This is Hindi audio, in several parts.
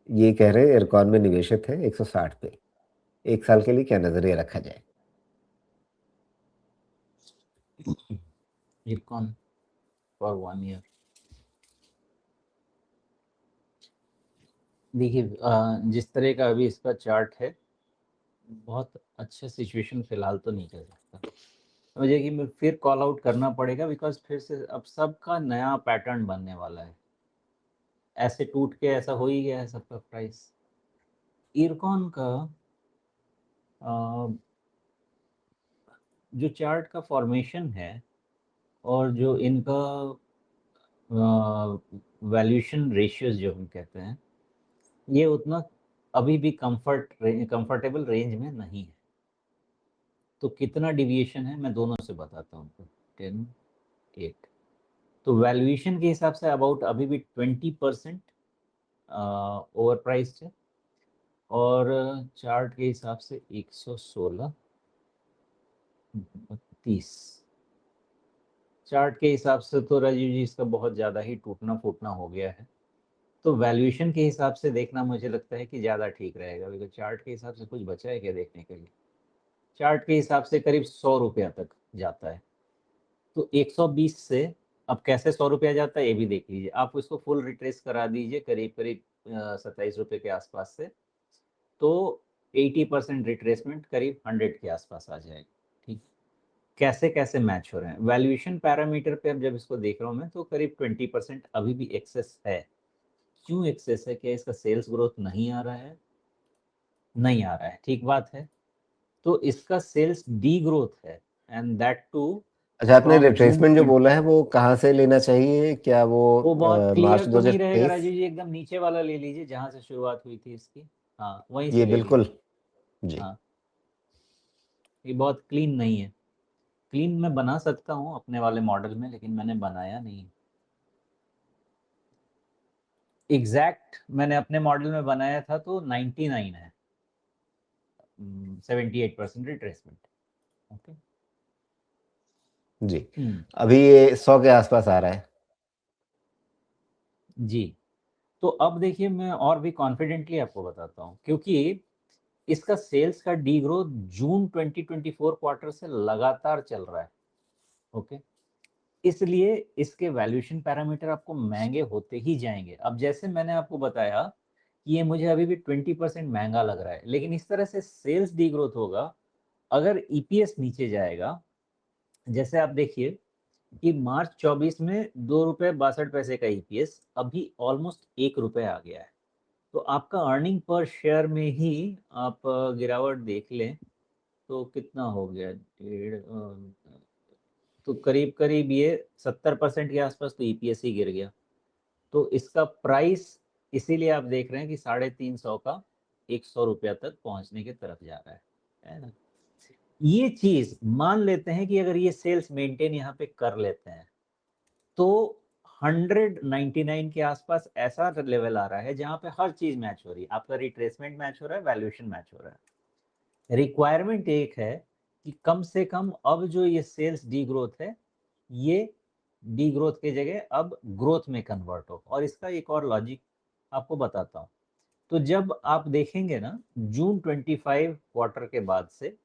ये कह रहे हैं इरकॉन में निवेशित है 160 पे। 1 साल के लिए क्या नज़रिया रखा जाए? IRCON for 1 year. देखिए जिस तरह का अभी इसका चार्ट है, बहुत अच्छा सिचुएशन फिलहाल तो नहीं कह सकता मुझे कि मैं फिर कॉल आउट करना पड़ेगा, बिकॉज फिर से अब सबका नया पैटर्न बनने वाला है। ऐसे टूट के ऐसा हो ही गया है सबका प्राइस। इरकॉन का जो चार्ट का फॉर्मेशन है और जो इनका वैल्यूएशन रेशियोज जो हम कहते हैं, ये उतना अभी भी कंफर्टेबल रेंज में नहीं है। तो कितना डिविएशन है मैं दोनों से बताता हूँ आपको। 10, 8। तो वैल्यूएशन के हिसाब से अबाउट अभी भी 20% ओवर प्राइस्ड है, और चार्ट के हिसाब से 116, 32। चार्ट के हिसाब से तो राजीव जी इसका बहुत ज़्यादा ही टूटना फूटना हो गया है। तो वैल्यूएशन के हिसाब से देखना मुझे लगता है कि ज़्यादा ठीक रहेगा, बिकॉज चार्ट के हिसाब से कुछ बचा है क्या देखने के लिए। चार्ट के हिसाब से करीब 100 रुपया तक जाता है। तो 120 से अब कैसे 100 रुपया जाता है ये भी देख लीजिए। आप उसको फुल रिट्रेस करा दीजिए करीब करीब 27 रुपये के आसपास से, तो 80% रिट्रेसमेंट करीब 100 के आसपास आ जाएगा। ठीक, कैसे कैसे मैच हो रहे हैं वैल्यूएशन पैरामीटर पे। अब जब इसको देख रहा हूँ मैं तो करीब 20% अभी भी एक्सेस है। क्यों एक्सेस है? क्या इसका सेल्स ग्रोथ नहीं आ रहा है? नहीं आ रहा है, ठीक बात है। तो इसका सेल्स डी ग्रोथ है, एंड दैट टू अच्छा, आपने फ्रॉम जून रिट्रेसमेंट जो बोला है वो कहाँ से लेना चाहिए? क्या वो वो बहुत क्लियर मार्च तो नहीं रहेगा 2023? राजीव जी, एकदम नीचे वाला ले लीजिए जहाँ से शुरुआत हुई थी इसकी। हाँ वहीं से ये ले बिल्कुल। लीजिए। जी। हाँ, ये बहुत क्लीन नहीं है। क्लीन मैं बना सकता हूँ अपने वाले मॉडल में, लेकिन मैंने बनाया नहीं। एग्जैक्ट मैंने अपने मॉडल में बनाया था तो 99 है, 78% रिट्रेसमेंट। ओके। जी। अभी ये 100 के आसपास आ रहा है। जी, तो अब देखिए मैं और भी कॉन्फिडेंटली आपको बताता हूँ, क्योंकि इसका सेल्स का डी ग्रोथ जून 2024 क्वार्टर से लगातार चल रहा है। ओके, इसलिए इसके वैल्यूएशन पैरामीटर आपको महंगे होते ही जाएंगे। अब जैसे मैंने आपको बताया कि ये मुझे अभी भी 20% महंगा लग रहा है, लेकिन इस तरह से सेल्स डी ग्रोथ होगा अगर ईपीएस नीचे जाएगा। जैसे आप देखिए कि मार्च 24 में 2 रुपये 62 पैसे का ईपीएस अभी ऑलमोस्ट 1 रुपये आ गया है। तो आपका अर्निंग पर शेयर में ही आप गिरावट देख लें तो कितना हो गया, डेढ़ तो करीब करीब ये 70% के आसपास तो ईपीएस ही गिर गया। तो इसका प्राइस इसीलिए आप देख रहे हैं कि 350 का 100 रुपया तक पहुंचने की तरफ जा रहा है ना। ये चीज मान लेते हैं कि अगर ये सेल्स मेंटेन यहाँ पे कर लेते हैं तो 199 के आसपास ऐसा लेवल आ रहा है जहां पे हर चीज मैच हो रही है। आपका रिट्रेसमेंट मैच हो रहा है, वैल्यूएशन मैच हो रहा है। रिक्वायरमेंट एक है कि कम से कम अब जो ये सेल्स डी ग्रोथ है, ये डी ग्रोथ की जगह अब ग्रोथ में कन्वर्ट हो। और इसका एक और लॉजिक आपको बताता हूँ। तो जब आप देखेंगे ना जून 25 क्वार्टर के बाद से,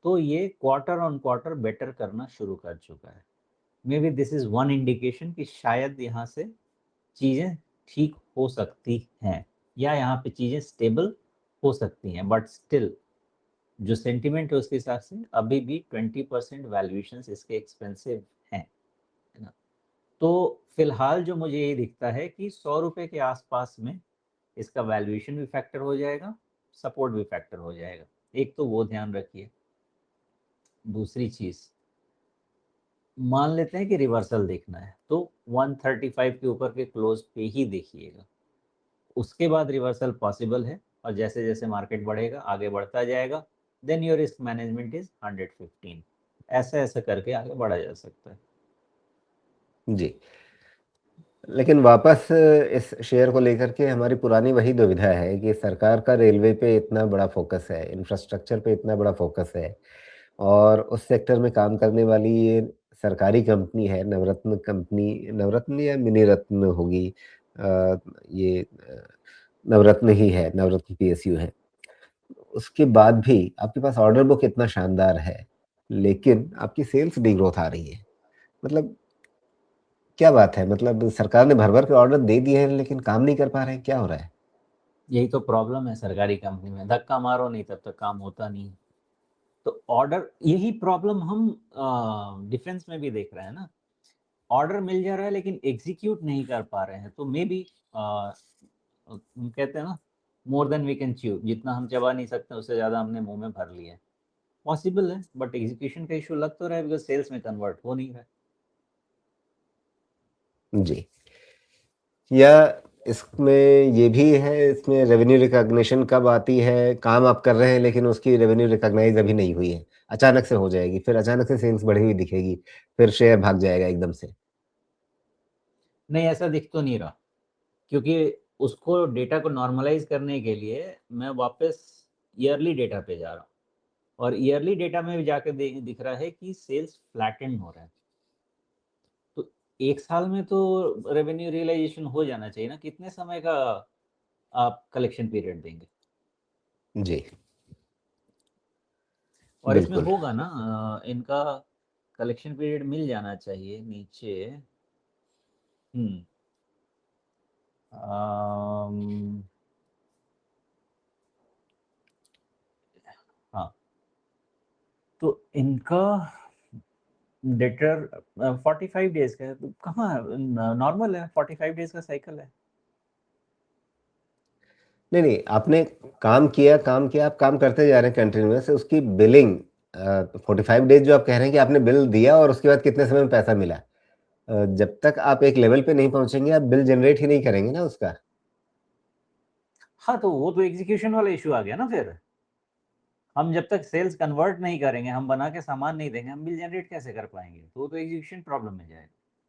तो ये क्वार्टर ऑन क्वार्टर बेटर करना शुरू कर चुका है। May be this is one indication कि शायद यहाँ से चीज़ें ठीक हो सकती हैं, या यहाँ पे चीज़ें स्टेबल हो सकती हैं। बट स्टिल जो सेंटिमेंट है उसके हिसाब से अभी भी 20% वैल्यूएशन इसके एक्सपेंसिव हैं, है ना। तो फिलहाल जो मुझे ये दिखता है कि 100 रुपये के आसपास में इसका वैल्यूएशन भी फैक्टर हो जाएगा, सपोर्ट भी फैक्टर हो जाएगा। एक तो वो ध्यान रखिए। दूसरी चीज़, मान लेते हैं कि रिवर्सल देखना है तो 135 के ऊपर के क्लोज पे ही देखिएगा। उसके बाद रिवर्सल पॉसिबल है, और जैसे जैसे मार्केट बढ़ेगा आगे बढ़ता जाएगा, then your risk management is 115। ऐसा ऐसा करके आगे बढ़ा जा सकता है। जी। लेकिन वापस इस शेयर को लेकर के हमारी पुरानी वही दुविधा है कि सरकार का रेलवे पे इतना बड़ा फ़ोकस है, इंफ्रास्ट्रक्चर पे इतना बड़ा फ़ोकस है और उस सेक्टर में काम करने वाली ये सरकारी कंपनी है, नवरत्न कंपनी, नवरत्न या मिनी रत्न होगी। ये नवरत्न ही है, नवरत्न पीएसयू है। उसके बाद भी आपके पास ऑर्डर बुक इतना शानदार है, लेकिन आपकी सेल्स डिग्रोथ आ रही है। मतलब क्या बात है? मतलब सरकार ने भर-भर के ऑर्डर दे दिए हैं, लेकिन काम नहीं कर पा रहे हैं, क्या हो रहा है? यही तो प्रॉब्लम है सरकारी कंपनी में, धक्का मारो नहीं तब तक काम होता नहीं। तो ऑर्डर, यही प्रॉब्लम हम डिफेंस में भी देख रहे हैं ना। ऑर्डर मिल जा रहा है लेकिन एग्जीक्यूट नहीं कर पा रहे हैं, तो मे बी हम कहते हैं ना, more than we can chew, जितना हम चबा नहीं सकते उससे ज़्यादा हमने मुंह में भर लिया है। पॉसिबल है, बट एग्जीक्यूशन का इशू लग तो रहा है, बिकॉज सेल्स में कन्वर्ट हो नहीं रहा है। जी। या इसमें ये भी है, इसमें रेवेन्यू रिकॉग्निशन कब आती है, काम आप कर रहे हैं लेकिन उसकी रेवेन्यू रिकॉग्नाइज़ अभी नहीं हुई है। अचानक से हो जाएगी, फिर अचानक से सेल्स बढ़ी हुई दिखेगी, फिर शेयर भाग जाएगा एकदम से। नहीं, ऐसा दिख तो नहीं रहा, क्योंकि उसको डेटा को नॉर्मलाइज करने के लिए मैं वापस ईयरली डेटा पे जा रहा हूँ, और ईयरली डेटा में भी जाकर दिख रहा है कि सेल्स फ्लैटेंड हो रहा है। तो एक साल में तो रेवेन्यू रियलाइजेशन हो जाना चाहिए ना, कितने समय का आप कलेक्शन पीरियड देंगे? जी, और इसमें बिल्कुल। होगा ना, इनका कलेक्शन पीरियड मिल जाना चाहिए नीचे। हम्म अम, हाँ, तो इनका डेटर 45 डेज का है, तो कहाँ नॉर्मल है, 45 डेज का साइकिल है। नहीं, नहीं, आपने काम किया, आप काम करते जा रहे हैं कंटिन्यूअस, उसकी बिलिंग 45 डेज़ जो आप कह रहे हैं कि आपने बिल दिया और उसके बाद कितने समय में पैसा मिला। जब तक आप एक लेवल पे नहीं पहुँचेंगे, आप बिल जनरेट ही नहीं करेंगे ना उसका। हाँ, तो वो तो एग्जीक्यूशन वाला इशू आ गया ना फिर। हम जब तक सेल्स कन्वर्ट नहीं करेंगे, हम बना के सामान नहीं देंगे, हम बिल जनरेट कैसे कर पाएंगे? तो वो तो एग्जीक्यूशन प्रॉब्लम में जाएगा।